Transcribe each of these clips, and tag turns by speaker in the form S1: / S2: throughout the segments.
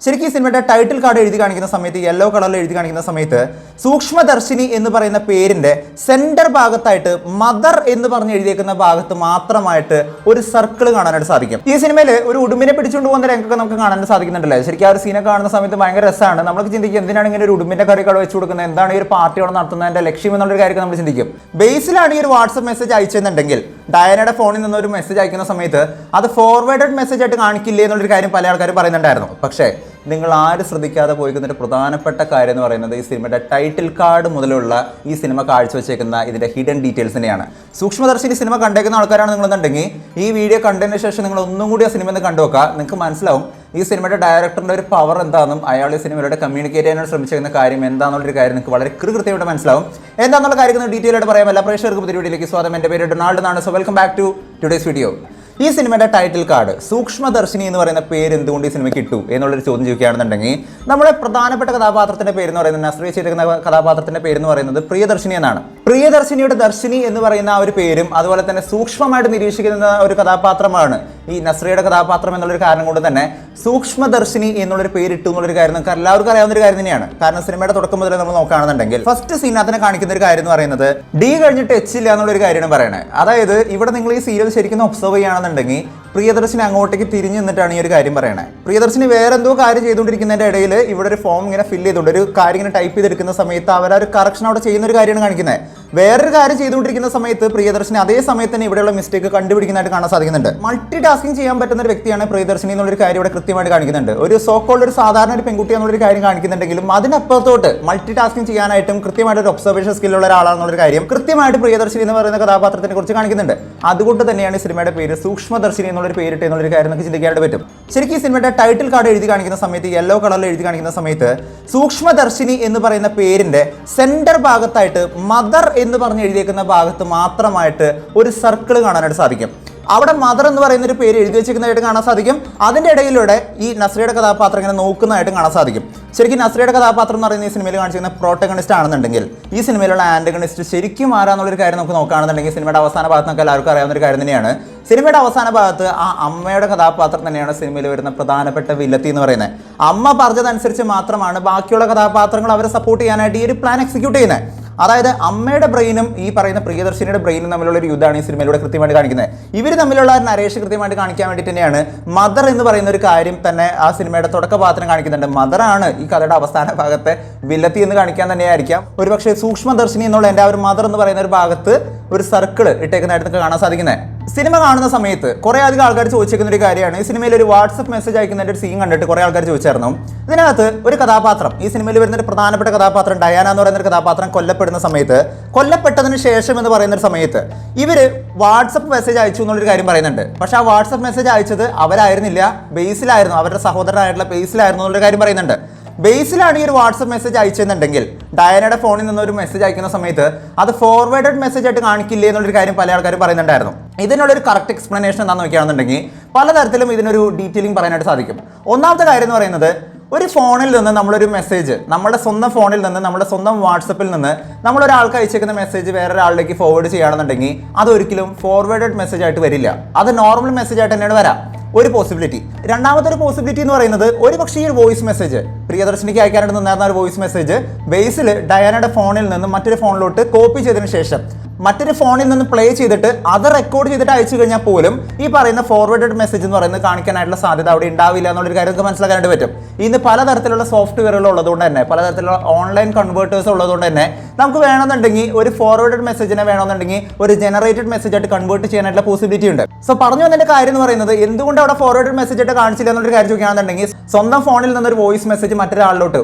S1: ശരിക്കും ഈ സിനിമയുടെ ടൈറ്റിൽ കാർഡ് എഴുതി കാണിക്കുന്ന സമയത്ത് യെല്ലോ കളറിൽ എഴുതി കാണിക്കുന്ന സമയത്ത് സൂക്ഷ്മദർശിനി എന്ന് പറയുന്ന പേരിന്റെ സെന്റർ ഭാഗത്തായിട്ട് മദർ എന്ന് പറഞ്ഞ് എഴുതിയേക്കുന്ന ഭാഗത്ത് മാത്രമായിട്ട് ഒരു സർക്കിൾ കാണാനായിട്ട് സാധിക്കും. ഈ സിനിമയിൽ ഒരു ഉടുമ്പിനെ പിടിച്ചുകൊണ്ട് പോകുന്ന രംഗമൊക്കെ നമുക്ക് കാണാനായിട്ട് സാധിക്കുന്നുണ്ടല്ലേ. ശരിക്കും ആ ഒരു സീനെ കാണുന്ന സമയത്ത് ഭയങ്കര രസമാണ്. നമ്മൾ ചിന്തിക്കും എന്തിനാണ് ഇങ്ങനെ ഒരു ഉടുമ്പിന്റെ കറികൾ വെച്ച് കൊടുക്കുന്നത്, എന്താണ് ഈ ഒരു പാർട്ടിയോടെ നടത്തുന്നതിന്റെ ലക്ഷ്യം എന്നുള്ളൊരു കാര്യം നമ്മൾ ചിന്തിക്കും. ബേസിലാണ് ഈ ഒരു വാട്സ്ആപ്പ് മെസ്സേജ് അയച്ചെന്നുണ്ടെങ്കിൽ ഡയനയുടെ ഫോണിൽ നിന്ന് ഒരു മെസ്സേജ് അയക്കുന്ന സമയത്ത് അത് ഫോർവേഡഡ് മെസ്സേജ് ആയിട്ട് കാണിക്കില്ലേ എന്നുള്ളൊരു കാര്യം പല ആൾക്കാരും പറയുന്നുണ്ടായിരുന്നു. പക്ഷേ നിങ്ങൾ ആരും ശ്രദ്ധിക്കാതെ പോയിക്കുന്നൊരു പ്രധാനപ്പെട്ട കാര്യം എന്ന് പറയുന്നത് ഈ സിനിമയുടെ ടൈറ്റിൽ കാർഡ് മുതലുള്ള ഈ സിനിമ കാഴ്ചവെച്ചേക്കുന്ന ഇതിൻ്റെ ഹിഡൻ ഡീറ്റെയിൽസിനെയാണ്. സൂക്ഷ്മദർശിനി സിനിമ കണ്ടേക്കുന്ന ആൾക്കാരാണ് നിങ്ങളെന്നുണ്ടെങ്കിൽ ഈ വീഡിയോ കണ്ടതിന് ശേഷം നിങ്ങൾ ഒന്നും കൂടി ആ സിനിമ ഒന്ന് കണ്ടുവെക്കുക. നിങ്ങൾക്ക് മനസ്സിലാവും ഈ സിനിമയുടെ ഡയറക്ടറിൻ്റെ ഒരു പവർ എന്താണെന്നും അയാൾ ഈ സിനിമയിലൂടെ കമ്മ്യൂണിക്കേറ്റ് ചെയ്യാനായിട്ട് ശ്രമിച്ചിരുന്ന കാര്യം എന്താണെന്നുള്ളൊരു കാര്യം നിങ്ങൾക്ക് വളരെ കൃത്യമായിട്ട് മനസ്സിലാവും. എന്താണെന്നുള്ള കാര്യങ്ങൾ ഡീറ്റെയിൽ ആയിട്ട് പറയാം. എല്ലാ പ്രേക്ഷകർക്കും പുതിയ വീഡിയോയിലേക്ക് സ്വാഗതം. എൻ്റെ പേര് ഡൊണാൾഡ് എന്നാണ്. So welcome back to today's video. ഈ സിനിമയുടെ ടൈറ്റിൽ കാർഡ് സൂക്ഷ്മദർശിനി എന്ന് പറയുന്ന പേര് എന്തുകൊണ്ട് ഈ സിനിമയ്ക്ക് ഇട്ടു എന്നുള്ളൊരു ചോദ്യം ചോദിക്കുകയാണെന്നുണ്ടെങ്കിൽ നമ്മുടെ പ്രധാനപ്പെട്ട കഥാപാത്രത്തിന്റെ പേര് എന്ന് പറയുന്നത് നസ്രിയ ചെയ്തിരിക്കുന്ന കഥാപാത്രത്തിന്റെ പേര് എന്ന് പറയുന്നത് പ്രിയദർശിനി എന്നാണ്. പ്രിയദർശിനിയുടെ ദർശിനി എന്ന് പറയുന്ന ആ ഒരു പേരും അതുപോലെ തന്നെ സൂക്ഷ്മമായിട്ട് നിരീക്ഷിക്കുന്ന ഒരു കഥാപാത്രമാണ് ഈ നസ്രിയയുടെ കഥാപാത്രം എന്നുള്ളൊരു കാരണം കൊണ്ട് തന്നെ സൂക്ഷ്മദർശിനി എന്നുള്ളൊരു പേരിട്ടു എന്നുള്ളൊരു കാര്യം നമുക്ക് എല്ലാവർക്കും അറിയാവുന്ന ഒരു കാര്യം തന്നെയാണ്. കാരണം സിനിമയുടെ തുടക്കം മുതൽ നമ്മൾ നോക്കുകയാണെന്നുണ്ടെങ്കിൽ ഫസ്റ്റ് സീനകത്തിനെ കാണിക്കുന്ന ഒരു കാര്യം എന്ന് പറയുന്നത് ഡി കഴിഞ്ഞിട്ട് എച്ച് ഇല്ല എന്നുള്ളൊരു കാര്യമാണ് പറയുന്നത്. അതായത് ഇവിടെ നിങ്ങൾ ഈ സീരിയൽ ശരിക്കും ഒബ്സർവ് ചെയ്യുകയാണെന്നുണ്ടെങ്കിൽ പ്രിയദർശിനി അങ്ങോട്ടേക്ക് തിരിഞ്ഞു നിന്നിട്ടാണ് ഈ ഒരു കാര്യം പറയണത്. പ്രിയദർശിനി വേറെ എന്തോ കാര്യം ചെയ്തുകൊണ്ടിരിക്കുന്നതിൻ്റെ ഇടയിൽ ഇവിടെ ഒരു ഫോം ഇങ്ങനെ ഫില്ല് ചെയ്തുകൊണ്ട് ഒരു കാര്യം ഇങ്ങനെ ടൈപ്പ് ചെയ്തെടുക്കുന്ന സമയത്ത് അവർ ആ ഒരു കറക്ഷൻ അവിടെ ചെയ്യുന്ന ഒരു കാര്യമാണ് കാണിക്കുന്നത്. വേറൊരു കാര്യം ചെയ്തുകൊണ്ടിരിക്കുന്ന സമയത്ത് പ്രിയദർശിനി അതേ സമയത്ത് തന്നെ ഇവിടെയുള്ള മിസ്റ്റേക്ക് കണ്ടുപിടിക്കുന്നതായിട്ട് കാണാൻ സാധിക്കുന്നുണ്ട്. മൾട്ടി ടാസ്കിങ് ചെയ്യാൻ പറ്റുന്ന ഒരു വ്യക്തിയാണ് പ്രിയദർശിനി എന്നുള്ളൊരു കാര്യം ഇവിടെ കൃത്യമായിട്ട് കാണിക്കുന്നുണ്ട്. ഒരു സോക്കോൾഡ് ഒരു സാധാരണ ഒരു പെൺകുട്ടി എന്നുള്ളൊരു കാര്യം കാണിക്കുന്നുണ്ടെങ്കിലും അതിനപ്പുറത്തോട്ട് മൾട്ടി ടാസ്കിങ് ചെയ്യാനായിട്ടും കൃത്യമായിട്ട് ഒരു ഒബ്സർവേഷൻ സ്കില്ലുള്ള ഒരാളാണെന്നുള്ളൊരു കാര്യം കൃത്യമായിട്ട് പ്രിയദർശിനി എന്ന് പറയുന്ന കഥാപാത്രത്തിനെ കുറിച്ച് കാണിക്കുന്നുണ്ട്. അതുകൊണ്ട് തന്നെയാണ് ഈ സിനിമയുടെ പേര് സൂക്ഷ്മദർശിനി എന്നുള്ളൊരു പേരിട്ട് എന്നുള്ളൊരു കാര്യം നമുക്ക് ചിന്തിക്കാനായിട്ട് പറ്റും. ശരിക്കും ഈ സിനിമയുടെ ടൈറ്റിൽ കാർഡ് എഴുതി കാണിക്കുന്ന സമയത്ത് യെല്ലോ കളറിൽ എഴുതി കാണിക്കുന്ന സമയത്ത് സൂക്ഷ്മദർശിനി എന്ന് പറയുന്ന പേരിന്റെ സെന്റർ ഭാഗത്തായിട്ട് മദർ എന്ന് പറഞ്ഞ് എഴുതിയേക്കുന്ന ഭാഗത്ത് മാത്രമായിട്ട് ഒരു സർക്കിൾ കാണാനായിട്ട് സാധിക്കും. അവിടെ മദർ എന്ന് പറയുന്ന ഒരു പേര് എഴുതി വെച്ചിരിക്കുന്നതായിട്ട് കാണാൻ സാധിക്കും. അതിൻ്റെ ഇടയിലൂടെ ഈ നസ്രിയയുടെ കഥാപാത്രം ഇങ്ങനെ നോക്കുന്നതായിട്ട് കാണാൻ സാധിക്കും. ശരിക്കും നസ്രിയയുടെ കഥാപാത്രം എന്ന് പറയുന്ന ഈ സിനിമയിൽ കാണിച്ചിരുന്ന പ്രോട്ടഗണിസ്റ്റ് ആണെന്നുണ്ടെങ്കിൽ ഈ സിനിമയിലുള്ള ആന്റഗണിസ്റ്റ് ശരിക്കും ആരാന്നുള്ളൊരു കാര്യം നമുക്ക് നോക്കുകയാണെന്നുണ്ടെങ്കിൽ സിനിമയുടെ അവസാന ഭാഗത്ത് നമുക്ക് എല്ലാവർക്കും അറിയാവുന്ന ഒരു കാര്യം തന്നെയാണ്. സിനിമയുടെ അവസാന ഭാഗത്ത് ആ അമ്മയുടെ കഥാപാത്രം തന്നെയാണ് സിനിമയിൽ വരുന്ന പ്രധാനപ്പെട്ട വില്ലത്തി എന്ന് പറയുന്നത്. അമ്മ പറഞ്ഞതനുസരിച്ച് മാത്രമാണ് ബാക്കിയുള്ള കഥാപാത്രങ്ങൾ അവരെ സപ്പോർട്ട് ചെയ്യാനായിട്ട് ഈ ഒരു പ്ലാൻ എക്സിക്യൂട്ട് ചെയ്യുന്നത്. അതായത് അമ്മയുടെ ബ്രെയിനും ഈ പറയുന്ന പ്രിയദർശിനിയുടെ ബ്രെയിനും തമ്മിലുള്ള ഒരു യുദ്ധമാണ് ഈ സിനിമയിലൂടെ കൃത്യമായിട്ട് കാണിക്കുന്നത്. ഇവർ തമ്മിലുള്ള ഒരു നരേഷൻ കൃത്യമായിട്ട് കാണിക്കാൻ വേണ്ടി തന്നെയാണ് മദർ എന്ന് പറയുന്ന ഒരു കാര്യം തന്നെ ആ സിനിമയുടെ തുടക്കഭാഗത്തിന് കാണിക്കുന്നുണ്ട്. മദറാണ് ഈ കഥയുടെ അവസാന ഭാഗത്തെ വില്ലത്തി എന്ന് കാണിക്കാൻ തന്നെയായിരിക്കാം ഒരുപക്ഷെ സൂക്ഷ്മദർശിനി എന്നുള്ള എൻ്റെ ആ ഒരു മദർ എന്ന് പറയുന്ന ഒരു ഭാഗത്ത് ഒരു സർക്കിൾ ഇട്ടേക്കുന്നതായിട്ട് നമുക്ക് കാണാൻ സാധിക്കുന്നത്. സിനിമ കാണുന്ന സമയത്ത് കുറേ അധികം ആൾക്കാർ ചോദിച്ചിരിക്കുന്ന ഒരു കാര്യമാണ്. ഈ സിനിമയിൽ ഒരു വാട്സപ്പ് മെസ്സേജ് അയക്കുന്നതിൻ്റെ ഒരു സീൻ കണ്ടിട്ട് കുറേ ആൾക്കാർ ചോദിച്ചായിരുന്നു. ഇതിനകത്ത് ഒരു കഥാപാത്രം ഈ സിനിമയിൽ വരുന്ന ഒരു പ്രധാനപ്പെട്ട കഥാപാത്രം ഡയാന എന്ന് പറയുന്ന ഒരു കഥാപാത്രം കൊല്ലപ്പെടുന്ന സമയത്ത് കൊല്ലപ്പെട്ടതിന് ശേഷം എന്ന് പറയുന്ന ഒരു സമയത്ത് ഇവർ വാട്സപ്പ് മെസ്സേജ് അയച്ചു എന്നുള്ളൊരു കാര്യം പറയുന്നുണ്ട്. പക്ഷേ ആ വാട്സപ്പ് മെസ്സേജ് അയച്ചത് അവരായിരുന്നില്ല, ബേസിലായിരുന്നു, അവരുടെ സഹോദരനായിട്ടുള്ള ബേസിലായിരുന്നു എന്നുള്ളൊരു കാര്യം പറയുന്നുണ്ട്. ബേസിലാണ് ഈ ഒരു വാട്സപ്പ് മെസ്സേജ് അയച്ചെന്നുണ്ടെങ്കിൽ ഡയനയുടെ ഫോണിൽ നിന്ന് ഒരു മെസ്സേജ് അയക്കുന്ന സമയത്ത് അത് ഫോർവേഡഡ് മെസ്സേജ് ആയിട്ട് കാണിക്കില്ലേ എന്നുള്ളൊരു കാര്യം പല ആൾക്കാരും പറയുന്നുണ്ടായിരുന്നു. ഇതിനുള്ളൊരു കറക്റ്റ് എക്സ്പ്ലനേഷൻ എന്താണെന്ന് നോക്കുകയാണെന്നുണ്ടെങ്കിൽ പലതരത്തിലും ഇതിനൊരു ഡീറ്റെയിലിംഗ് പറയാനായിട്ട് സാധിക്കും. ഒന്നാമത്തെ കാര്യം എന്ന് പറയുന്നത് ഒരു ഫോണിൽ നിന്ന് നമ്മളൊരു മെസ്സേജ് നമ്മുടെ സ്വന്തം ഫോണിൽ നിന്ന് നമ്മുടെ സ്വന്തം വാട്സപ്പിൽ നിന്ന് നമ്മളൊരാൾക്ക് അയച്ചേക്കുന്ന മെസ്സേജ് വേറൊരാളിലേക്ക് ഫോർവേഡ് ചെയ്യുകയാണെന്നുണ്ടെങ്കിൽ അതൊരിക്കലും ഫോർവേഡഡ് മെസ്സേജ് ആയിട്ട് വരില്ല. അത് നോർമൽ മെസ്സേജ് ആയിട്ട് തന്നെയാണ് വരാം. ഒരു പോസിബിലിറ്റി. രണ്ടാമത്തെ ഒരു പോസിബിലിറ്റി എന്ന് പറയുന്നത് ഒരു പക്ഷേ ഈ ഒരു വോയിസ് മെസ്സേജ് പ്രിയദർശിനിക്ക് അയക്കാനായിട്ട് നിന്നായിരുന്ന ഒരു വോയിസ് മെസ്സേജ് ബേസിൽ ഡയാനയുടെ ഫോണിൽ നിന്ന് മറ്റൊരു ഫോണിലോട്ട് കോപ്പി ചെയ്തതിന് ശേഷം മറ്റൊരു ഫോണിൽ നിന്ന് പ്ലേ ചെയ്തിട്ട് അത് റെക്കോർഡ് ചെയ്തിട്ട് അയച്ചു കഴിഞ്ഞാൽ പോലും ഈ പറയുന്ന ഫോർവേഡഡ് മെസ്സേജ് എന്ന് പറയുന്നത് കാണിക്കാനായിട്ടുള്ള സാധ്യത അവിടെ ഉണ്ടാവില്ല എന്നുള്ളൊരു കാര്യം നമുക്ക് മനസ്സിലാക്കാനായിട്ട് പറ്റും. ഇന്ന് പലതരത്തിലുള്ള സോഫ്റ്റ്വെയറുകൾ ഉള്ളതുകൊണ്ട് തന്നെ പലതരത്തിലുള്ള ഓൺലൈൻ കൺവേർട്ടേഴ്സ് ഉള്ളതുകൊണ്ട് തന്നെ നമുക്ക് വേണമെന്നുണ്ടെങ്കിൽ ഒരു ഫോർവേഡഡ് മെസ്സേജിനെ വേണമെന്നുണ്ടെങ്കിൽ ഒരു ജനറേറ്റഡ് മെസ്സേജ് ആയിട്ട് കൺവേർട്ട് ചെയ്യാനായിട്ടുള്ള പോസിബിലിറ്റി ഉണ്ട്. സോ പറഞ്ഞു വന്നതിന്റെ കാര്യം എന്ന് പറയുന്നത് എന്തുകൊണ്ട് അവിടെ ഫോർവേഡഡ് മെസ്സേജ് ആയിട്ട് കാണിച്ചില്ല എന്നൊരു കാര്യം ചോദിക്കുകയാണെന്നുണ്ടെങ്കിൽ സ്വന്തം ഫോണിൽ നിന്നൊരു വോയിസ് മെസ്സേജ്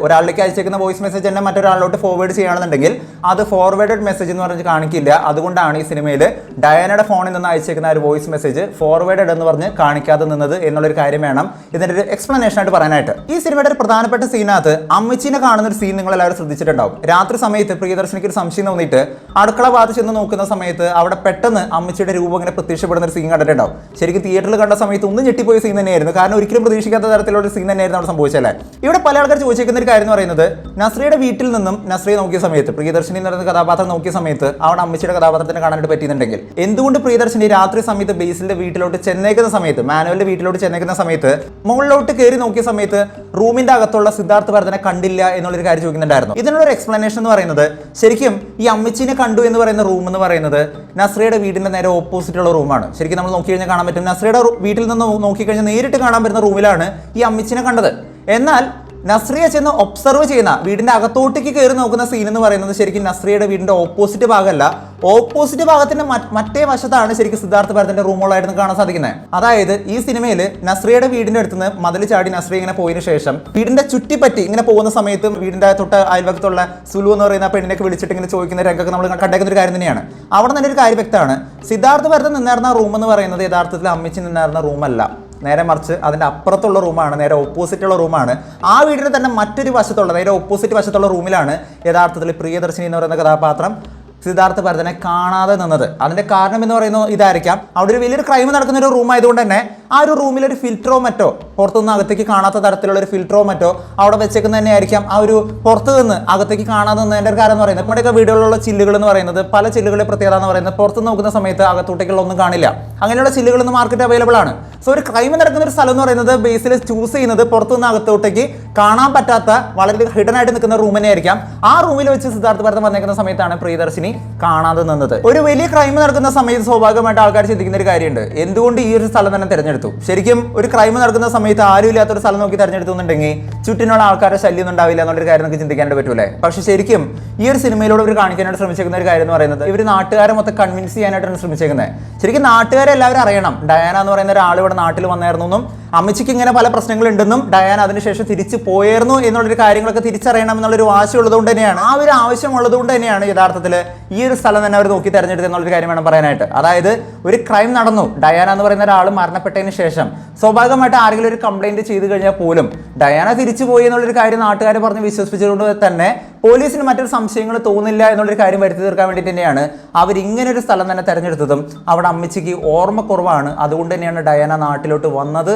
S1: ഒരാളിലേക്ക് അയച്ചേക്കുന്ന വോയിസ് മെസ്സേജ് തന്നെ മറ്റൊരാളിലോട്ട് ഫോർവേഡ് ചെയ്യുകയാണെന്നുണ്ടെങ്കിൽ അത് ഫോർവേഡഡ് മെസ്സേജ് എന്ന് പറഞ്ഞ് കാണിക്കില്ല. അതുകൊണ്ടാണ് ഈ സിനിമയിൽ ഡയാനയുടെ ഫോണിൽ നിന്ന് അയച്ചേക്കുന്ന ഒരു വോയിസ് മെസ്സേജ് ഫോർവേഡഡ് എന്ന് പറഞ്ഞ് കാണിക്കാതെ നിന്നത് എന്നുള്ളൊരു കാര്യം വേണം ഇതിന്റെ ഒരു എക്സ്പ്ലനേഷൻ ആയിട്ട് പറയാനായിട്ട്. ഈ സിനിമയുടെ ഒരു പ്രധാനപ്പെട്ട സീനകത്ത് അമ്മച്ചിനെ കാണുന്ന ഒരു സീൻ നിങ്ങൾ എല്ലാവരും ശ്രദ്ധിച്ചിട്ടുണ്ടാവും. രാത്രി സമയത്ത് പ്രിയദർശിനിക്ക് ഒരു സംശയം തോന്നിയിട്ട് അടുക്കള ഭാഗത്ത് ചെന്ന് നോക്കുന്ന സമയത്ത് അവിടെ പെട്ടെന്ന് അമ്മച്ചിയുടെ രൂപം ഇങ്ങനെ പ്രത്യക്ഷപ്പെടുന്ന ഒരു സീൻ കണ്ടിട്ടുണ്ടാവും. ശരിക്കും തിയേറ്ററിൽ കണ്ട സമയത്ത് ഒന്നും ഞെട്ടിപ്പോയ സീൻ തന്നെയായിരുന്നു. കാരണം ഒരിക്കലും പ്രതീക്ഷിക്കാത്ത തരത്തിലുള്ള ഒരു സീൻ തന്നെയായിരുന്നു അവിടെ സംഭവിച്ചല്ലേ. ഇവിടെ പല ആൾക്കാർ ചോദിച്ചിരിക്കുന്ന ഒരു കാര്യം എന്ന് പറയുന്നത് നസ്രിയയുടെ വീട്ടിൽ നിന്നും നസ്രിയെ നോക്കിയ സമയത്ത് പ്രിയദർശിനി എന്ന് പറയുന്ന കഥാപാത്രം നോക്കിയ സമയത്ത് അവിടെ അമ്മച്ചിയുടെ കഥാപാത്രത്തിന് കാണാനായിട്ട് പറ്റിയിട്ടുണ്ടെങ്കിൽ എന്തുകൊണ്ട് പ്രിയദർശിനി രാത്രി സമയത്ത് ബേസിന്റെ വീട്ടിലോട്ട് ചെന്നേക്കുന്ന സമയത്ത് മാനുവലിന്റെ വീട്ടിലോട്ട് ചെന്നേക്കുന്ന സമയത്ത് മുകളിലോട്ട് കയറി നോക്കിയ സമയത്ത് റൂമിന്റെ അകത്തുള്ള സിദ്ധാർത്ഥ് ഭരതനെ കണ്ടില്ല എന്നുള്ളൊരു കാര്യം ചോദിക്കുന്നുണ്ടായിരുന്നു. ഇതിനുള്ളൊരു എക്സ്പ്ലനേഷൻ എന്ന് പറയുന്നത് ശരിക്കും ഈ അമ്മച്ചിനെ കണ്ടു എന്ന് പറയുന്ന റൂം എന്ന് പറയുന്നത് നസ്രിയയുടെ വീടിന്റെ നേരെ ഓപ്പോസിറ്റ് ഉള്ള റൂമാണ്. ശരിക്കും നമ്മൾ നോക്കി കഴിഞ്ഞാൽ കാണാൻ പറ്റും, നസ്രിയയുടെ വീട്ടിൽ നിന്ന് നോക്കിക്കഴിഞ്ഞാൽ നേരിട്ട് കാണാൻ പറ്റുന്ന റൂമിലാണ് ഈ അമ്മച്ചിനെ കണ്ടത്. എന്നാൽ നസ്രിയ ചെന്ന് ഒബ്സർവ് ചെയ്യുന്ന വീടിന്റെ അകത്തോട്ടേക്ക് കയറി നോക്കുന്ന സീൻ എന്ന് പറയുന്നത് ശരിക്കും നസ്രിയയുടെ വീടിന്റെ ഓപ്പോസിറ്റ് ഭാഗമല്ല, ഓപ്പോസിറ്റ് ഭാഗത്തിന്റെ മറ്റേ വശത്താണ് ശരിക്കും സിദ്ധാർത്ഥ് ഭരതന്റെ റൂമുകളായിട്ട് കാണാൻ സാധിക്കുന്നത്. അതായത് ഈ സിനിമയിൽ നസ്രിയയുടെ വീടിന്റെ അടുത്ത് നിന്ന് മതിൽ ചാടി നസ്രിയ ഇങ്ങനെ പോയതിനു ശേഷം വീടിന്റെ ചുറ്റിപ്പറ്റി ഇങ്ങനെ പോകുന്ന സമയത്ത് വീടിന്റെ തൊട്ട് അയൽവക്കത്തുള്ള സുലു എന്ന് പറയുന്ന പെണ്ണിനൊക്കെ വിളിച്ചിട്ട് ഇങ്ങനെ ചോദിക്കുന്ന രംഗമൊക്കെ നമ്മൾ കണ്ടേക്കുന്ന ഒരു കാര്യം തന്നെയാണ്. അവിടെ തന്നെ ഒരു കാര്യം വ്യക്തമാണ്, സിദ്ധാർത്ഥ് ഭരതൻ നിന്നായിരുന്ന റൂം എന്ന് പറയുന്നത് യഥാർത്ഥത്തിൽ അമ്മച്ചി നിന്നായിരുന്ന റൂമല്ല, നേരെ മറിച്ച് അതിൻ്റെ അപ്പുറത്തുള്ള റൂമാണ്, നേരെ ഓപ്പോസിറ്റുള്ള റൂമാണ്. ആ വീടിന് തന്നെ മറ്റൊരു വശത്തുള്ള നേരെ ഓപ്പോസിറ്റ് വശത്തുള്ള റൂമിലാണ് യഥാർത്ഥത്തിൽ പ്രിയദർശിനി എന്ന് പറയുന്ന കഥാപാത്രം സിദ്ധാർത്ഥ് ഭരതനെ കാണാതെ നിന്നത്. അതിന്റെ കാരണം എന്ന് പറയുന്നത് ഇതായിരിക്കാം, അവിടെ ഒരു വലിയൊരു ക്രൈം നടക്കുന്ന ഒരു റൂം ആയതുകൊണ്ട് തന്നെ ആ ഒരു റൂമിൽ ഒരു ഫിൽറ്ററോ മറ്റോ പുറത്തുനിന്ന് അകത്തേക്ക് കാണാത്ത തരത്തിലുള്ള ഒരു ഫിൽറ്ററോ മറ്റോ അവിടെ വെച്ചേക്കുന്ന തന്നെ ആയിരിക്കാം ആ ഒരു പുറത്ത് നിന്ന് അകത്തേക്ക് കാണാതെ നിന്നതിൻ്റെ ഒരു കാര്യം എന്ന് പറയുന്നത്. നമ്മുടെയൊക്കെ വീടുകളിലുള്ള ചില്ലുകൾ എന്ന് പറയുന്നത് പല ചില്ലുകളുടെ പ്രത്യേകത എന്ന് പറയുന്നത് പുറത്ത് നോക്കുന്ന സമയത്ത് അകത്തോട്ടേക്കുള്ള ഒന്നും കാണില്ല. അങ്ങനെയുള്ള ചില്ലുകൾ ഇന്ന് മാർക്കറ്റ് അവൈലബിൾ ആണ്. സോ ഒരു ക്രൈം നടക്കുന്ന ഒരു സ്ഥലം എന്ന് പറയുന്നത് ബേസിൽ ചൂസ് ചെയ്യുന്നത് പുറത്തുനിന്ന് അകത്തോട്ടേക്ക് കാണാൻ പറ്റാത്ത വളരെ ഹിഡൻ ആയിട്ട് നിൽക്കുന്ന റൂം തന്നെ ആയിരിക്കാം. ആ റൂമിൽ വെച്ച് സിദ്ധാർത്ഥ് ഭരതൻ വന്നേക്കുന്ന സമയത്താണ് പ്രിയദർശിനി കാണാതെ നിന്നത്. ഒരു വലിയ ക്രൈം നടക്കുന്ന സമയത്ത് സ്വാഭാവികമായിട്ട് ആൾക്കാർ ചിന്തിക്കുന്ന ഒരു കാര്യമുണ്ട്, എന്തുകൊണ്ട് ഈ ഒരു സ്ഥലം തന്നെ തിരഞ്ഞെടുത്തു. ശരിക്കും ഒരു ക്രൈം നടക്കുന്ന സമയത്ത് ആരും ഇല്ലാത്തൊരു സ്ഥലം നോക്കി തിരഞ്ഞെടുത്തുന്നുണ്ടെങ്കിൽ ചുറ്റിനുള്ള ആൾക്കാരുടെ ശല്യം ഒന്നും ഉണ്ടാവില്ല എന്നുള്ളൊരു കാര്യം നമുക്ക് ചിന്തിക്കാനായിട്ട് പറ്റൂലേ. പക്ഷേ ശരിക്കും ഈ ഒരു സിനിമയിലൂടെ ഇവർ കാണിക്കാനായിട്ട് ശ്രമിച്ചിരിക്കുന്ന ഒരു കാര്യം എന്ന് പറയുന്നത് ഇവർ നാട്ടുകാരെ മൊത്തം കൺവിൻസ് ചെയ്യാനായിട്ടാണ് ശ്രമിച്ചേക്കുന്നത്. ശരിക്കും നാട്ടുകാരെ എല്ലാവരും അറിയണം ഡയാന എന്ന് പറയുന്ന ഒരാൾ ഇവിടെ നാട്ടിൽ വന്നായിരുന്നു എന്നും അമ്മച്ചിക്ക് ഇങ്ങനെ പല പ്രശ്നങ്ങളുണ്ടെന്നും ഡയാന അതിനുശേഷം തിരിച്ചു പോയായിരുന്നു എന്നുള്ളൊരു കാര്യങ്ങളൊക്കെ തിരിച്ചറിയണം എന്നുള്ളൊരു വാശി ഉള്ളതുകൊണ്ട് തന്നെയാണ്, ആ ഒരു ആവശ്യം ഉള്ളതുകൊണ്ട് തന്നെയാണ് യഥാർത്ഥത്തിൽ ഈ ഒരു സ്ഥലം തന്നെ അവർ നോക്കി തെരഞ്ഞെടുത്ത് എന്നുള്ളൊരു കാര്യം വേണം പറയാനായിട്ട്. അതായത് ഒരു ക്രൈം നടന്നു, ഡയാന എന്ന് പറയുന്ന ഒരാൾ മരണപ്പെട്ടതിന് ശേഷം സ്വാഭാവികമായിട്ട് ആരെങ്കിലും ഒരു കംപ്ലൈന്റ് ചെയ്ത് കഴിഞ്ഞാൽ പോലും ഡയാന തിരിച്ചു പോയി എന്നുള്ളൊരു കാര്യം നാട്ടുകാർ പറഞ്ഞ് വിശ്വസിപ്പിച്ചുകൊണ്ട് തന്നെ പോലീസിന് മറ്റൊരു സംശയങ്ങൾ തോന്നില്ല എന്നുള്ളൊരു കാര്യം വരുത്തി തീർക്കാൻ വേണ്ടി തന്നെയാണ് അവർ ഇങ്ങനെ ഒരു സ്ഥലം തന്നെ തെരഞ്ഞെടുത്തതും. അവിടെ അമ്മച്ചിക്ക് ഓർമ്മക്കുറവാണ്, അതുകൊണ്ട് തന്നെയാണ് ഡയാന നാട്ടിലോട്ട് വന്നത്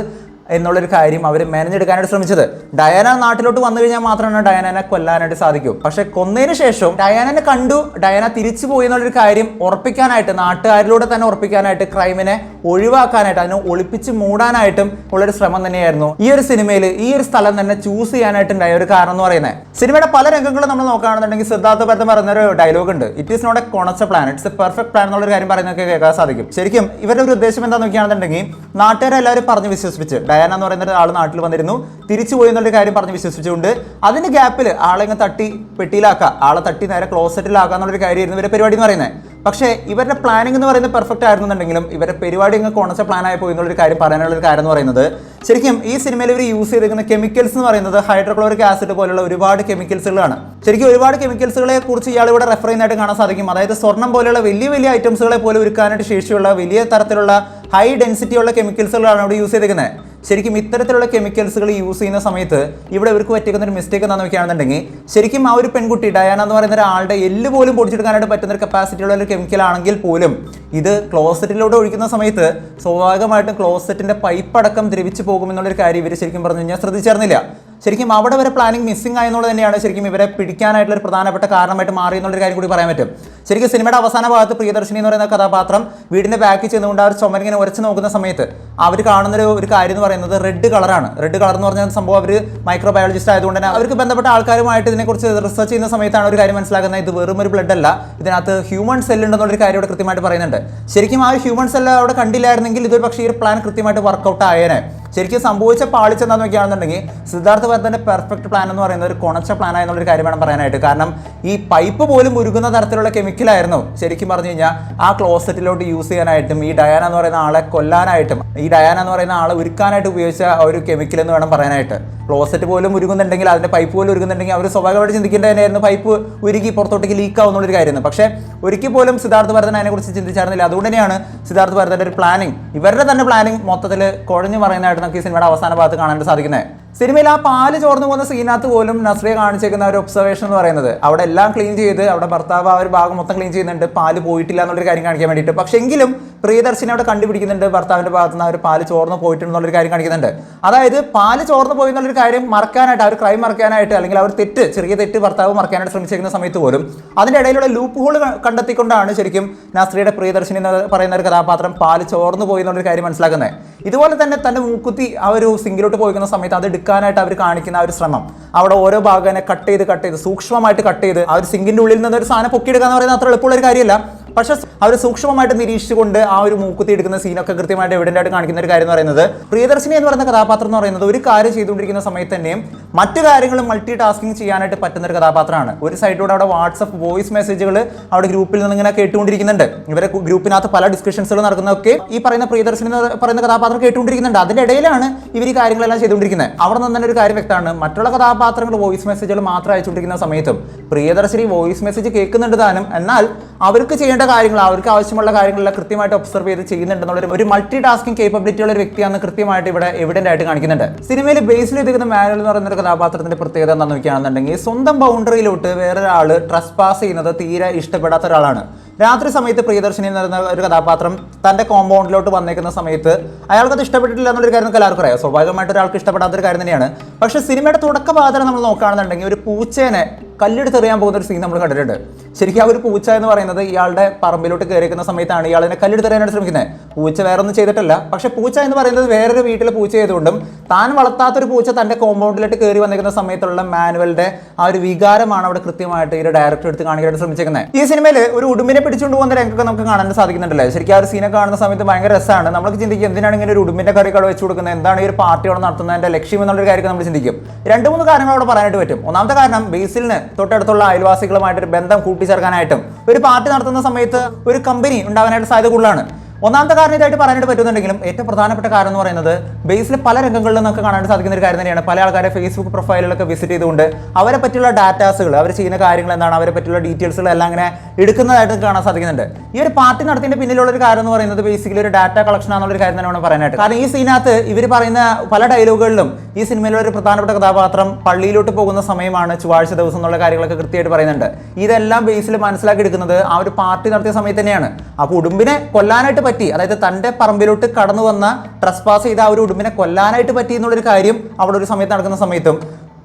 S1: എന്നുള്ളൊരു കാര്യം അവർ മെനഞ്ഞെടുക്കാനായിട്ട് ശ്രമിച്ചത്. ഡയാന നാട്ടിലോട്ട് വന്നു കഴിഞ്ഞാൽ മാത്രമാണ് ഡയാനനെ കൊല്ലാനായിട്ട് സാധിക്കൂ. പക്ഷെ കൊന്നതിന് ശേഷം ഡയാനനെ കണ്ടു, ഡയാന തിരിച്ചു പോയി എന്നുള്ളൊരു കാര്യം ഉറപ്പിക്കാനായിട്ട്, നാട്ടുകാരിലൂടെ തന്നെ ഉറപ്പിക്കാനായിട്ട്, ക്രൈമിനെ ഒഴിവാക്കാനായിട്ട്, അതിനെ ഒളിപ്പിച്ച് മൂടാനായിട്ടും ഉള്ളൊരു ശ്രമം തന്നെയായിരുന്നു ഈ ഒരു സിനിമയിൽ ഈ ഒരു സ്ഥലം തന്നെ ചൂസ് ചെയ്യാനായിട്ടുണ്ടായ ഒരു കാരണം എന്ന് പറയുന്നത്. സിനിമയുടെ പല രംഗങ്ങളും നമ്മൾ നോക്കുകയാണെന്നുണ്ടെങ്കിൽ സിദ്ധാർത്ഥ് ഭരതൻ പറയുന്നൊരു ഡയലോഗ് ഉണ്ട്, ഇറ്റ് ഈസ് നോട്ട് എ കോണച്ച plan, it's a perfect plan എന്നുള്ളൊരു കാര്യം പറയുന്നതൊക്കെ കേൾക്കാൻ സാധിക്കും. ശരിക്കും ഇവരുടെ ഒരു ഉദ്ദേശം എന്താണെന്ന് നോക്കുകയാണെന്നുണ്ടെങ്കിൽ നാട്ടുകാരെല്ലാവരും പറഞ്ഞ് വിശ്വസിപ്പിച്ച് ഡയാന എന്ന് പറയുന്ന ആൾ നാട്ടിൽ വന്നിരുന്നു, തിരിച്ചു പോയി എന്നുള്ള കാര്യം പറഞ്ഞ് വിശ്വസിച്ചുകൊണ്ട് അതിന്റെ ഗ്യാപ്പിൽ ആളെ ഇങ്ങനെ തട്ടി പെട്ടിയിലാക്കുക, ആളെ തട്ടി നേരെ ക്ലോസറ്റിലാക്കുക എന്നുള്ളൊരു കാര്യമായിരുന്നു ഇവരുടെ പരിപാടി എന്ന് പറയുന്നത്. പക്ഷേ ഇവരുടെ പ്ലാനിംഗ് എന്ന് പറയുന്നത് പെർഫെക്റ്റ് ആയിരുന്നുണ്ടെങ്കിലും ഇവരുടെ പരിപാടി ഇങ്ങനെ കോണച്ച പ്ലാൻ ആയി പോയി എന്നുള്ളൊരു കാര്യം പറയാനുള്ള ഒരു കാര്യം എന്ന് പറയുന്നത് ശരിക്കും ഈ സിനിമയിൽ ഇവർ യൂസ് ചെയ്തിരിക്കുന്ന കെമിക്കൽസ് എന്ന് പറയുന്നത് ഹൈഡ്രോക്ലോറിക് ആസിഡ് പോലുള്ള ഒരുപാട് കെമിക്കൽസുകളാണ്. ശരിക്കും ഒരുപാട് കെമിക്കൽസുകളെ കുറിച്ച് ഇയാൾ ഇവിടെ റെഫർ ചെയ്യുന്നതായിട്ട് കാണാൻ സാധിക്കും. അതായത് സ്വർണ്ണം പോലെയുള്ള വലിയ വലിയ ഐറ്റംസുകളെ പോലെ ഒരുക്കാനായിട്ട് ശേഷിയുള്ള വലിയ തരത്തിലുള്ള ഹൈ ഡെൻസിറ്റി ഉള്ള കെമിക്കൽസുകളാണ് ഇവിടെ യൂസ് ചെയ്തിരിക്കുന്നത്. ശരിക്കും ഇത്തരത്തിലുള്ള കെമിക്കൽസുകൾ യൂസ് ചെയ്യുന്ന സമയത്ത് ഇവിടെ ഇവർക്ക് പറ്റിക്കുന്ന ഒരു മിസ്റ്റേക്ക് എന്താണെന്ന് നോക്കുകയാണെന്നുണ്ടെങ്കിൽ ശരിക്കും ആ ഒരു പെൺകുട്ടി ഡയാന എന്ന് പറയുന്ന ഒരാളുടെ എല്ല് പോലും പൊടിച്ചെടുക്കാനായിട്ട് പറ്റുന്ന ഒരു കപ്പാസിറ്റി ഉള്ള ഒരു കെമിക്കൽ ആണെങ്കിൽ പോലും ഇത് ക്ലോസറ്റിലൂടെ ഒഴിക്കുന്ന സമയത്ത് സ്വാഭാവികമായിട്ടും ക്ലോസറ്റിന്റെ പൈപ്പ് അടക്കം ദ്രവിച്ചു പോകുമെന്നുള്ളൊരു കാര്യം ഇവർ ശരിക്കും പറഞ്ഞു കഴിഞ്ഞാൽ ശ്രദ്ധിച്ചിരുന്നില്ല. ശരിക്കും അവിടെ വരെ പ്ലാനിങ് മിസ്സിംഗ് ആയെന്നുള്ളത് തന്നെയാണ് ശരിക്കും ഇവരെ പിടിക്കാനായിട്ടുള്ള ഒരു പ്രധാനപ്പെട്ട കാരണമായിട്ട് മാറി എന്നുള്ളൊരു കാര്യം കൂടി പറയാൻ പറ്റും. ശരിക്കും സിനിമയുടെ അവസാന ഭാഗത്ത് പ്രിയദർശിനി എന്ന് പറയുന്ന കഥാപാത്രം വീടിന്റെ ബാക്കിൽ ചെന്നുകൊണ്ട് അവർ ചുമരിങ്ങനെ ഉരച്ച് നോക്കുന്ന സമയത്ത് അവർ കാണുന്ന ഒരു കാര്യം എന്ന് പറയുന്നത് റെഡ് കളറാണ്. റെഡ് കളർ എന്ന് പറഞ്ഞ സംഭവം അവർ മൈക്രോബയോളജിസ്റ്റ് ആയതുകൊണ്ട് തന്നെ അവർക്ക് ബന്ധപ്പെട്ട ആൾക്കാരുമായിട്ട് ഇതിനെക്കുറിച്ച് റിസർച്ച് ചെയ്യുന്ന സമയത്താണ് ഒരു കാര്യം മനസ്സിലാക്കുന്നത്, ഇത് വെറും ഒരു ബ്ലഡ് അല്ല, ഇതിനകത്ത് ഹ്യൂമൻ സെൽ ഉണ്ടെന്നുള്ളൊരു കാര്യം ഇവിടെ കൃത്യമായിട്ട് പറയുന്നുണ്ട്. ശരിക്കും ആ ഹ്യൂമൻ സെൽ അവിടെ കണ്ടില്ലായിരുന്നെങ്കിൽ ഇതൊരു പക്ഷേ ഈ ഒരു പ്ലാൻ കൃത്യമായിട്ട് വർക്കൗട്ട് ആയേനെ. ശരിക്കും സംഭവിച്ച പാളിച്ച എന്താണെന്ന് നോക്കുകയാണെന്നുണ്ടെങ്കിൽ സിദ്ധാർത്ഥ് ഭരതന്റെ പെർഫെക്റ്റ് പ്ലാൻ എന്ന് പറയുന്നത് ഒരു കുണച്ച പ്ലാൻ ആയെന്നുള്ളൊരു കാര്യം വേണം പറയാനായിട്ട്. കാരണം ഈ പൈപ്പ് പോലും ഉരുകുന്ന തരത്തിലുള്ള കെമിക്കലായിരുന്നു ശരിക്കും പറഞ്ഞു കഴിഞ്ഞാൽ ആ ക്ലോസറ്റിലോട്ട് യൂസ് ചെയ്യാനായിട്ടും ഈ ഡയാന എന്ന് പറയുന്ന ആളെ കൊല്ലാനായിട്ടും ഈ ഡയാന എന്ന് പറയുന്ന ആളെ ഉരുക്കാനായിട്ട് ഉപയോഗിച്ച ഒരു കെമിക്കൽ എന്ന് വേണം പറയാനായിട്ട്. ക്ലോസറ്റ് പോലും ഉരുകുന്നുണ്ടെങ്കിൽ അതിന്റെ പൈപ്പ് പോലും ഉരുകുന്നുണ്ടെങ്കിൽ അവർ സ്വാഭാവികമായിട്ട് ചിന്തിക്കേണ്ട തന്നെയായിരുന്നു പൈപ്പ് ഉരുക്കി പുറത്തോട്ടേക്ക് ലീക്ക് ആവുന്നുള്ളൊരു കാര്യമാണ്. പക്ഷേ ഒരിക്കൽ പോലും സിദ്ധാർത്ഥ് ഭരതൻ അതിനെക്കുറിച്ച് ചിന്തിച്ചായിരുന്നില്ല. അതുകൊണ്ട് തന്നെയാണ് സിദ്ധാർത്ഥ് ഭരതന്റെ ഒരു പ്ലാനിങ്, ഇവരുടെ തന്നെ പ്ലാനിങ് മൊത്തത്തിൽ കുഴഞ്ഞു പറയുന്നതായിട്ട് നമുക്ക് ഈ സിനിമയുടെ അവസാന ഭാഗത്ത് കാണാൻ സാധിക്കുന്നത്. സിനിമയിൽ ആ പാല് ചോർന്നു പോകുന്ന സീനകത്ത് പോലും നസ്രിയ കാണിച്ചേക്കുന്ന ഒരു ഒബ്സർവേഷൻ എന്ന് പറയുന്നത് അവിടെ എല്ലാം ക്ലീൻ ചെയ്ത് അവിടെ ഭർത്താവ് ആ ഒരു ഭാഗം മൊത്തം ക്ലീൻ ചെയ്യുന്നുണ്ട്, പാല് പോയിട്ടില്ല എന്നുള്ളൊരു കാര്യം കാണിക്കാൻ വേണ്ടിയിട്ട്. പക്ഷേ എങ്കിലും പ്രിയദർശിനി അവിടെ കണ്ടുപിടിക്കുന്നുണ്ട് ഭർത്താവിന്റെ ഭാഗത്ത് നിന്ന് ആ ഒരു പാല് ചോർന്ന് പോയിട്ടുണ്ടെന്നുള്ളൊരു കാര്യം കാണിക്കുന്നുണ്ട്. അതായത് പാല് ചോർന്ന് പോയി എന്നുള്ളൊരു കാര്യം മറക്കാനായിട്ട്, ആ ഒരു ക്രൈം മറക്കാനായിട്ട്, അല്ലെങ്കിൽ ആ ഒരു ചെറിയ തെറ്റ് ഭർത്താവ് മറക്കാനായിട്ട് ശ്രമിച്ചിരിക്കുന്ന സമയത്ത് പോലും അതിൻ്റെ ഇടയിലുള്ള ലൂപ്പ് ഹോൾ കണ്ടെത്തിക്കൊണ്ടാണ് ശരിക്കും നസ്രിയയുടെ പ്രിയദർശിനി എന്ന് പറയുന്ന ഒരു കഥാപാത്രം പാല് ചോർന്ന് പോയി എന്നുള്ളൊരു കാര്യം മനസ്സിലാക്കുന്നത്. ഇതുപോലെ തന്നെ തന്റെ മൂക്കുത്തി ആ ഒരു സിങ്കിലോട്ട് പോയിക്കുന്ന സമയത്ത് അത് എടുക്കാനായിട്ട് അവർ കാണിക്കുന്ന ആ ഒരു ശ്രമം, അവിടെ ഓരോ ഭാഗം കട്ട് ചെയ്ത് സൂക്ഷ്മമായിട്ട് കട്ട് ചെയ്ത് ആ ഒരു സിങ്കിന്റെ ഉള്ളിൽ നിന്ന് ഒരു സാധനം പൊക്കിയെടുക്കുക എന്ന് പറയുന്നത് അത്ര എളുപ്പമുള്ള ഒരു കാര്യമല്ല. പക്ഷെ അവർ സൂക്ഷ്മമായിട്ട് നിരീക്ഷിച്ചുകൊണ്ട് ആ ഒരു മൂക്കുത്തി എടുക്കുന്ന സീനൊക്കെ കൃത്യമായിട്ട് എവിഡന്റ് ആയിട്ട് കാണിക്കുന്ന ഒരു കാര്യം എന്ന് പറയുന്നത് പ്രിയദർശിനി എന്ന് പറയുന്ന കഥാപാത്രം എന്ന് പറയുന്നത് ഒരു കാര്യം ചെയ്തുകൊണ്ടിരിക്കുന്ന സമയത്ത് തന്നെയും മറ്റു കാര്യങ്ങളും മൾട്ടി ടാസ്കിങ് ചെയ്യാനായിട്ട് പറ്റുന്ന ഒരു കഥാപാത്രമാണ്. ഒരു സൈഡിലൂടെ അവിടെ വാട്സപ്പ് വോയിസ് മെസ്സേജുകൾ അവിടെ ഗ്രൂപ്പിൽ നിന്ന് ഇങ്ങനെ കേട്ടുകൊണ്ടിരിക്കുന്നുണ്ട്. ഇവരെ ഗ്രൂപ്പിനകത്ത് പല ഡിസ്കഷൻസുകൾ നടക്കുന്നതൊക്കെ ഈ പറയുന്ന പ്രിയദർശിനി എന്ന് പറയുന്ന കഥാപാത്രം കേട്ടുകൊണ്ടിരിക്കുന്നുണ്ട്. അതിന്റെ ഇടയിലാണ് ഇവർ ഈ കാര്യങ്ങളെല്ലാം ചെയ്തുകൊണ്ടിരിക്കുന്നത്. അവിടെ നിന്ന് തന്നെ ഒരു കാര്യം വ്യക്തമാണ്, മറ്റുള്ള കഥാപാത്രങ്ങൾ വോയിസ് മെസ്സേജുകൾ മാത്രം അയച്ചുകൊണ്ടിരിക്കുന്ന സമയത്തും പ്രിയദർശിനി വോയിസ് മെസ്സേജ് കേൾക്കുന്നുണ്ട് താനും, എന്നാൽ അവർക്ക് ചെയ്യേണ്ട കാര്യങ്ങൾ, അവർക്ക് ആവശ്യമുള്ള കാര്യങ്ങളെല്ലാം കൃത്യമായിട്ട് ഒബ്സർവ് ചെയ്ത് ചെയ്യുന്നുണ്ടെന്നുള്ള ഒരു മൾട്ടി ടാസ്കിംഗ് കേപ്പബിലിറ്റി ഉള്ള ഒരു വ്യക്തിയാണെന്ന് കൃത്യമായിട്ട് ഇവിടെ എവിഡന്റ് ആയിട്ട് കാണിക്കുന്നുണ്ട്. സിനിമയിൽ ബേസിൽ എത്തിക്കുന്ന മാനുവൽ എന്ന് പറയുന്ന ഒരു കഥാപാത്രത്തിന്റെ പ്രത്യേകത എന്താണെന്ന് നോക്കുകയാണെന്നുണ്ടെങ്കിൽ സ്വന്തം ബൗണ്ടറിയിലോട്ട് വേറൊരാള് ട്രസ്പാസ് ചെയ്യുന്നത് തീരെ ഇഷ്ടപ്പെടാത്ത ഒരാളാണ്. രാത്രി സമയത്ത് പ്രിയദർശിനി എന്ന് പറയുന്ന ഒരു കഥാപാത്രം തന്റെ കോമ്പൗണ്ടിലോട്ട് വന്നേക്കുന്ന സമയത്ത് അയാൾക്കത് ഇഷ്ടപ്പെട്ടിട്ടില്ല എന്നുള്ളൊരു കാര്യം എല്ലാവർക്കും അറിയാം. സ്വാഭാവികമായിട്ട് ഒരാൾക്ക് ഇഷ്ടപ്പെടാത്തൊരു കാര്യം തന്നെയാണ്. പക്ഷേ സിനിമയുടെ തുടക്കപാതരം നമ്മൾ നോക്കുകയാണെന്നുണ്ടെങ്കിൽ ഒരു പൂച്ചേനെ കല്ലെടുത്തെറിയാൻ പോകുന്ന ഒരു സീൻ നമ്മൾ കണ്ടിട്ടുണ്ട്. ശരിക്കും ആ ഒരു പൂച്ച എന്ന് പറയുന്നത് ഇയാളുടെ പറമ്പിലോട്ട് കയറിക്കുന്ന സമയത്താണ് ഇയാളിനെ കല്ലെടുത്തെറിയാനായിട്ട് ശ്രമിക്കുന്നത്. പൂച്ച വേറെ ഒന്നും ചെയ്തിട്ടില്ല, പക്ഷെ പൂച്ച എന്ന് പറയുന്നത് വേറൊരു വീട്ടിലെ പൂച്ച ചെയ്തുകൊണ്ടും താൻ വളർത്താത്തൊരു പൂച്ച തന്റെ കോമ്പൗണ്ടിലോട്ട് കയറി വന്നിരിക്കുന്ന സമയത്തുള്ള മാനുവലിന്റെ ആ ഒരു വികാരമാണ് അവിടെ കൃത്യമായിട്ട് ഈ ഡയറക്ടർ എടുത്ത് കാണിക്കാനായിട്ട് ശ്രമിച്ചേക്കുന്നത്. ഈ സിനിമയിൽ ഒരു ഉടുമ്പിനെ പിടിച്ചുകൊണ്ട് പോകുന്ന രംഗമൊക്കെ നമുക്ക് കാണാൻ സാധിക്കുന്നുണ്ടല്ലേ. ശരിക്കും ആ ഒരു സീനൊക്കെ കാണുന്ന സമയത്ത് ഭയങ്കര രസമാണ്. നമുക്ക് ചിന്തിക്കും എന്തിനാണ് ഇങ്ങനെ ഒരു ഉടുമ്പിന്റെ കറി കട വെച്ച് കൊടുക്കുന്നത്, എന്താണ് ഈ ഒരു പാർട്ടി അവിടെ നടത്തുന്നതിന്റെ ലക്ഷ്യം എന്നുള്ളൊരു കാര്യം നമ്മൾ ചിന്തിക്കും. 2-3 കാര്യങ്ങൾ അവിടെ പറയാനായിട്ട് പറ്റും. ഒന്നാമത്തെ കാരണം ബേസിലിന് തൊട്ടടുത്തുള്ള അയൽവാസികളുമായിട്ടൊരു ബന്ധം കൂട്ടിച്ചേർക്കാനായിട്ടും ഒരു പാർട്ടി നടത്തുന്ന സമയത്ത് ഒരു കമ്പനി ഉണ്ടാകാനായിട്ട് സാധ്യത കൂടുതലാണ്. ഒന്നാമത്തെ കാരണം ഇതായിട്ട് പറയാനായിട്ട് പറ്റുന്നുണ്ടെങ്കിലും ഏറ്റവും പ്രധാനപ്പെട്ട കാരണം എന്ന് പറയുന്നത് ബേസിൽ പല രംഗങ്ങളിലും നമുക്ക് കാണാൻ സാധിക്കുന്ന ഒരു കാര്യം തന്നെയാണ്. പല ആൾക്കാരെ ഫേസ്ബുക്ക് പ്രൊഫൈലുകളൊക്കെ വിസിറ്റ് ചെയ്തുകൊണ്ട് അവരെ പറ്റിയുള്ള ഡാറ്റാസുകൾ, അവർ ചെയ്യുന്ന കാര്യങ്ങൾ എന്താണ്, അവരെ പറ്റിയുള്ള ഡീറ്റെയിൽസുകൾ എല്ലാം അങ്ങനെ എടുക്കുന്നതായിട്ട് കാണാൻ സാധിക്കുന്നുണ്ട്. ഈ ഒരു പാർട്ടി നടത്തിൻ്റെ പിന്നിലുള്ള ഒരു കാര്യം എന്ന് പറയുന്നത് ബേസിക്കലി ഒരു ഡാറ്റ കളക്ഷൻ ആണെന്നുള്ളൊരു കാര്യം തന്നെ വേണം പറയാനായിട്ട്. കാരണം ഈ സീനകത്ത് ഇവർ പറയുന്ന പല ഡയലോഗുകളിലും ഈ സിനിമയിലെ ഒരു പ്രധാനപ്പെട്ട കഥാപാത്രം പള്ളിയിലോട്ട് പോകുന്ന സമയമാണ്, ചൊവ്വാഴ്ച ദിവസം എന്നുള്ള കാര്യങ്ങളൊക്കെ കൃത്യമായിട്ട് പറയുന്നുണ്ട്. ഇതെല്ലാം ബേസിൽ മനസ്സിലാക്കി എടുക്കുന്നത് ആ ഒരു പാർട്ടി നടത്തിയ സമയത്ത് തന്നെയാണ്. അപ്പോൾ ഉടുമ്പിനെ കൊല്ലാനായിട്ട് പറ്റി, അതായത് തന്റെ പറമ്പിലോട്ട് കടന്നു വന്ന ട്രസ്പാസ് ചെയ്ത ആ ഒരു ഉടുമ്പിനെ കൊല്ലാനായിട്ട് പറ്റി എന്നുള്ളൊരു കാര്യം അവിടെ ഒരു സമയത്ത് നടക്കുന്ന സമയത്തും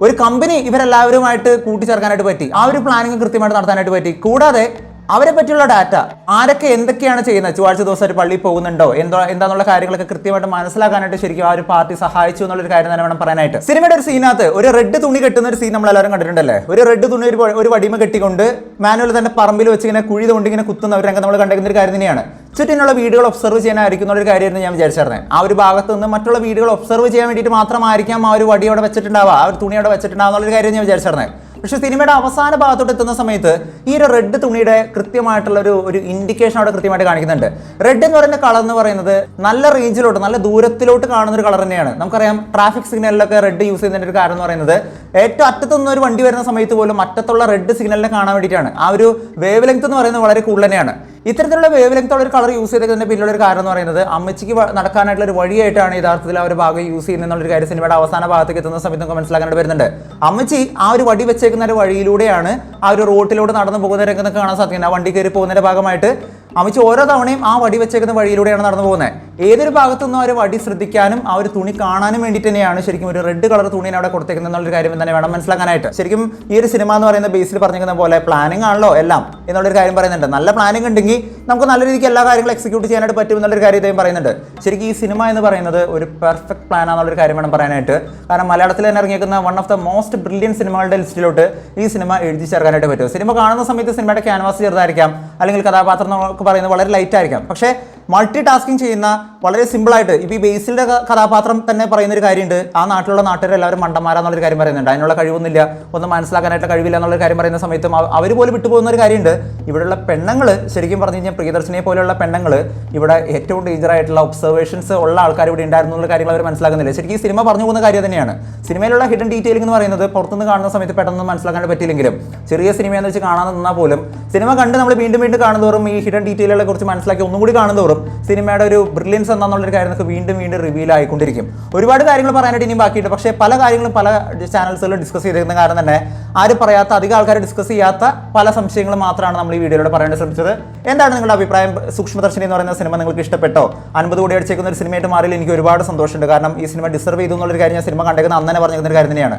S1: ഒരു കമ്പനി ഇവരെല്ലാവരുമായിട്ട് കൂട്ടിച്ചേർക്കാനായിട്ട് പറ്റി, ആ ഒരു പ്ലാനിങ് കൃത്യമായിട്ട് നടത്താനായിട്ട് പറ്റി. കൂടാതെ അവരെ പറ്റിയുള്ള ഡാറ്റ, ആരൊക്കെ എന്തൊക്കെയാണ് ചെയ്യുന്നത്, ചൊവ്വാഴ്ച ദിവസമായിട്ട് പള്ളിയിൽ പോകുന്നുണ്ടോ എന്താന്നുള്ള കാര്യങ്ങളൊക്കെ കൃത്യമായിട്ട് മനസ്സിലാക്കാനായിട്ട് ശരിക്കും ആ ഒരു പാർട്ടി സഹായിച്ചു എന്നുള്ളൊരു കാര്യം തന്നെ വേണം പറയാനായിട്ട്. സിനിമയുടെ ഒരു സീനകത്ത് ഒരു റെഡ് തുണി കെട്ടുന്ന ഒരു സീൻ നമ്മൾ എല്ലാവരും കണ്ടിട്ടുണ്ടല്ലേ. ഒരു റെഡ് തുണി ഒരു വടിമ കെട്ടിക്കൊണ്ട് മാനുവൽ തന്നെ പറമ്പിൽ വെച്ച് ഇങ്ങനെ കുഴി കൊണ്ട് ഇങ്ങനെ കുത്തുന്ന ഒരു രംഗം നമ്മൾ കണ്ടിരിക്കുന്ന ഒരു കാര്യം തന്നെയാണ്. ചുറ്റിനുള്ള വീടുകൾ ഒബ്സർവ് ചെയ്യാനായിരിക്കും എന്നുള്ളൊരു കാര്യമായിരുന്നു ഞാൻ വിചാരിച്ചിരുന്നത്. ആ ഒരു ഭാഗത്ത് നിന്ന് മറ്റുള്ള വീടുകൾ ഒബ്സർവ് ചെയ്യാൻ വേണ്ടിയിട്ട് മാത്രമായിരിക്കാം ആ ഒരു വടി അവിടെ വെച്ചിട്ടുണ്ടാവുക, ആ ഒരു തുണി അവിടെ വെച്ചിട്ടുണ്ടാവുക എന്നുള്ളൊരു കാര്യം ഞാൻ വിചാരിച്ചിരുന്നത്. പക്ഷെ സിനിമയുടെ അവസാന ഭാഗത്തോട്ട് എത്തുന്ന സമയത്ത് ഈ ഒരു റെഡ് തുണിയുടെ കൃത്യമായിട്ടുള്ള ഒരു ഇൻഡിക്കേഷൻ അവിടെ കൃത്യമായിട്ട് കാണിക്കുന്നുണ്ട്. റെഡ് എന്ന് പറയുന്ന കളർ എന്ന് പറയുന്നത് നല്ല റേഞ്ചിലോട്ട്, നല്ല ദൂരത്തിലോട്ട് കാണുന്ന ഒരു കളർ തന്നെയാണ്. നമുക്കറിയാം ട്രാഫിക് സിഗ്നലിലൊക്കെ റെഡ് യൂസ് ചെയ്യുന്നതിൻ്റെ ഒരു കാരണം എന്ന് പറയുന്നത് ഏറ്റവും അറ്റത്തുനിന്ന് ഒരു വണ്ടി വരുന്ന സമയത്ത് പോലും അറ്റത്തുള്ള റെഡ് സിഗ്നലിനെ കാണാൻ വേണ്ടിയിട്ടാണ്. ആ ഒരു വേവ് ലെങ്ത് എന്ന് പറയുന്നത് വളരെ കൂടുതൽ തന്നെയാണ്. ഇത്തരത്തിലുള്ള വേവ് ലെങ്ത്തുള്ള ഒരു കളർ യൂസ് ചെയ്തതിന്റെ പിന്നിലുള്ള ഒരു കാരണം എന്ന് പറയുന്നത് അമ്മച്ചിക്ക് നടക്കാനായിട്ടുള്ള ഒരു വഴിയായിട്ടാണ് യഥാർത്ഥത്തിൽ ആ ഒരു ഭാഗം യൂസ് ചെയ്യുന്നത് എന്നുള്ളൊരു കാര്യം സിനിമയുടെ അവസാന ഭാഗത്തേക്ക് എത്തുന്ന സമയത്ത് നമുക്ക് മനസ്സിലാക്കാനായിട്ട് വരുന്നുണ്ട്. അമ്മച്ചി ആ ഒരു വടി വെച്ചേക്കുന്ന ഒരു വഴിയിലൂടെയാണ് ആ ഒരു റോട്ടിലൂടെ നടന്നു പോകുന്ന രംഗത്തൊക്കെ കാണാൻ സാധിക്കുന്നത്. ആ വണ്ടി കയറി പോകുന്നതിന്റെ ഭാഗമായിട്ട് അമ്മച്ചി ഓരോ തവണയും ആ വടി വെച്ചേക്കുന്ന വഴിയിലൂടെയാണ് നടന്നു പോകുന്നത്. ഏതൊരു ഭാഗത്തു നിന്നും ആ ഒരു വടി ശ്രദ്ധിക്കാനും ആ ഒരു തുണി കാണാനും വേണ്ടിയിട്ട് തന്നെയാണ് ശരിക്കും ഒരു റെഡ് കളർ തുണിനെ അവിടെ കൊടുത്തേക്കുന്നത് എന്നുള്ളൊരു കാര്യം തന്നെ വേണം മനസ്സിലാക്കാനായിട്ട്. ശരിക്കും ഈ ഒരു സിനിമ എന്ന് പറയുന്ന ബേസിൽ പറഞ്ഞിരിക്കുന്ന പോലെ പ്ലാനിങ് ആണല്ലോ എല്ലാം എന്നുള്ളൊരു കാര്യം പറയുന്നുണ്ട്. നല്ല പ്ലാനിങ് ഉണ്ടെങ്കിൽ നമുക്ക് നല്ല രീതിക്ക് എല്ലാ കാര്യങ്ങളും എക്സിക്യൂട്ട് ചെയ്യാനായിട്ട് പറ്റും എന്നുള്ളൊരു കാര്യം ഇദ്ദേഹം പറയുന്നുണ്ട്. ശരിക്കും ഈ സിനിമ എന്ന് പറയുന്നത് ഒരു പെർഫെക്റ്റ് പ്ലാൻ ആണെന്നുള്ളൊരു കാര്യം വേണം പറയാനായിട്ട്. കാരണം മലയാളത്തിൽ തന്നെ ഇറങ്ങിയിരിക്കുന്ന one of the most brilliant സിനിമകളുടെ ലിസ്റ്റിലോട്ട് ഈ സിനിമ എഴുതി ചേർക്കാനായിട്ട് പറ്റും. സിനിമ കാണുന്ന സമയത്ത് സിനിമയുടെ ക്യാൻവാസ് ചെറുതായിരിക്കാം, അല്ലെങ്കിൽ കഥാപാത്രം എന്നൊക്കെ പറയുന്നത് വളരെ ലൈറ്റ് ആയിരിക്കാം. പക്ഷേ മൾട്ടി ടാസ്കിങ് ചെയ്യുന്ന വളരെ സിമ്പിളായിട്ട് ഇപ്പോൾ ഈ ബേസിലിൻ്റെ കഥാപാത്രം തന്നെ പറയുന്ന ഒരു കാര്യമുണ്ട്, ആ നാട്ടിലുള്ള നാട്ടുകാരെല്ലാവരും മണ്ടന്മാരാന്നുള്ളൊരു കാര്യം പറയുന്നുണ്ട്. അതിനുള്ള കഴിവൊന്നുമില്ല, ഒന്നും മനസ്സിലാക്കാനായിട്ട് കഴിവില്ല എന്നുള്ളൊരു കാര്യം പറയുന്ന സമയത്തും അവർ പോലും വിട്ടുപോകുന്ന ഒരു കാര്യമുണ്ട്. ഇവിടെയുള്ള പെണ്ണുങ്ങൾ ശരിക്കും പറഞ്ഞു കഴിഞ്ഞാൽ പ്രിയദർശിനിയെ പോലെയുള്ള പെണ്ണുങ്ങൾ ഇവിടെ ഏറ്റവും ഡേഞ്ചർ ആയിട്ടുള്ള ഒബ്സർവേഷൻസ് ഉള്ള ആൾക്കാർ ഇവിടെ ഉണ്ടായിരുന്നു എന്നുള്ള കാര്യങ്ങൾ അവർ മനസ്സിലാക്കുന്നില്ല. ശരിക്കും ഈ സിനിമ പറഞ്ഞു പോകുന്ന കാര്യം തന്നെയാണ്. സിനിമയിലുള്ള ഹിഡൻ ഡീറ്റെയിലിംഗ് എന്ന് പറയുന്നത് പുറത്തുനിന്ന് കാണുന്ന സമയത്ത് പെട്ടെന്ന് മനസ്സിലാക്കാൻ പറ്റില്ലെങ്കിലും ചെറിയ സിനിമയെന്ന് വെച്ച് കാണാൻ നിന്നാൽ പോലും സിനിമ കണ്ട് നമ്മൾ വീണ്ടും വീണ്ടും കാണുന്നതോറും ഈ ഹിഡൻ ഡീറ്റെയിലുകളെ കുറിച്ച് മനസ്സിലാക്കി ഒന്നും കൂടി കാണുന്നതോറും സിനിമയുടെ ഒരു ബ്രില്യൻസ് എന്താണെന്നുള്ളൊരു കാര്യം നമുക്ക് വീണ്ടും വീണ്ടും റിവീൽ ആയിക്കൊണ്ടിരിക്കും. ഒരുപാട് കാര്യങ്ങൾ പറയാനായിട്ട് ഇനിയും ബാക്കിയിട്ട്, പക്ഷേ പല കാര്യങ്ങളും പല ചാനൽസുകളിൽ ഡിസ്കസ് ചെയ്തിരിക്കുന്ന കാരണം തന്നെ ആരും പറയാത്ത, അധികം ആൾക്കാർ ഡിസ്കസ് ചെയ്യാത്ത പല സംശയങ്ങൾ മാത്രമാണ് നമ്മൾ ഈ വീഡിയോയിലൂടെ പറയാൻ ശ്രമിച്ചത്. എന്താണ് നിങ്ങളുടെ അഭിപ്രായം? സൂക്ഷ്മദർശിനി എന്ന് പറയുന്ന സിനിമ നിങ്ങൾക്ക് ഇഷ്ടപ്പെട്ടോ? 50 കോടി അടിച്ചേക്കുന്ന ഒരു സിനിമയായിട്ട് മാറിയിൽ എനിക്ക് ഒരുപാട് സന്തോഷമുണ്ട്. കാരണം ഈ സിനിമ ഡിസർവ് ചെയ്തു എന്നുള്ളൊരു കാര്യം ഞാൻ സിനിമ കണ്ടേക്കുന്ന അന്ന് തന്നെ പറഞ്ഞിരിക്കുന്ന ഒരു കാര്യം തന്നെയാണ്.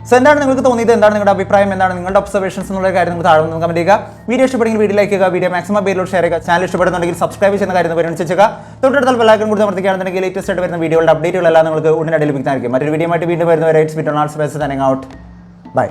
S1: സോ എന്താണ് നിങ്ങൾക്ക് തോന്നിയത്, എന്താണ് നിങ്ങളുടെ അഭിപ്രായം, എന്താണ് നിങ്ങളുടെ ഒബ്സർവേഷൻസ് എന്നുള്ള കാര്യം നിങ്ങൾ താഴെ കമന്റ് ചെയ്യുക. വീഡിയോ ഇഷ്ടപ്പെടുമെങ്കിൽ വീഡിയോ ലൈക്ക് ചെയ്യുക, വീഡിയോ മാക്സിമം പേരിലോട് ഷെയർ ചെയ്യുക. ചാനൽ ഇഷ്ടപ്പെടുന്നുണ്ടെങ്കിൽ സബ്സ്ക്രൈബ് ചെയ്യുന്ന കാര്യം പരിഗണിച്ചേക്കുക. തൊട്ടടുത്ത ബെല്ലൈക്കൺ കൂടി അമർത്തുകയാണെന്നുണ്ടെങ്കിൽ ലേറ്റസ്റ്റ് ആയിട്ട് വരുന്ന വീഡിയോകളുടെ അപ്ഡേറ്റുകളെല്ലാം നിങ്ങൾക്ക് ഉടനടി ലഭിക്കുന്നതായിരിക്കും. മറ്റൊരു വീഡിയോ ആയിട്ട് വീണ്ടും വരുന്നവരെ it's beat on all space signing out. By.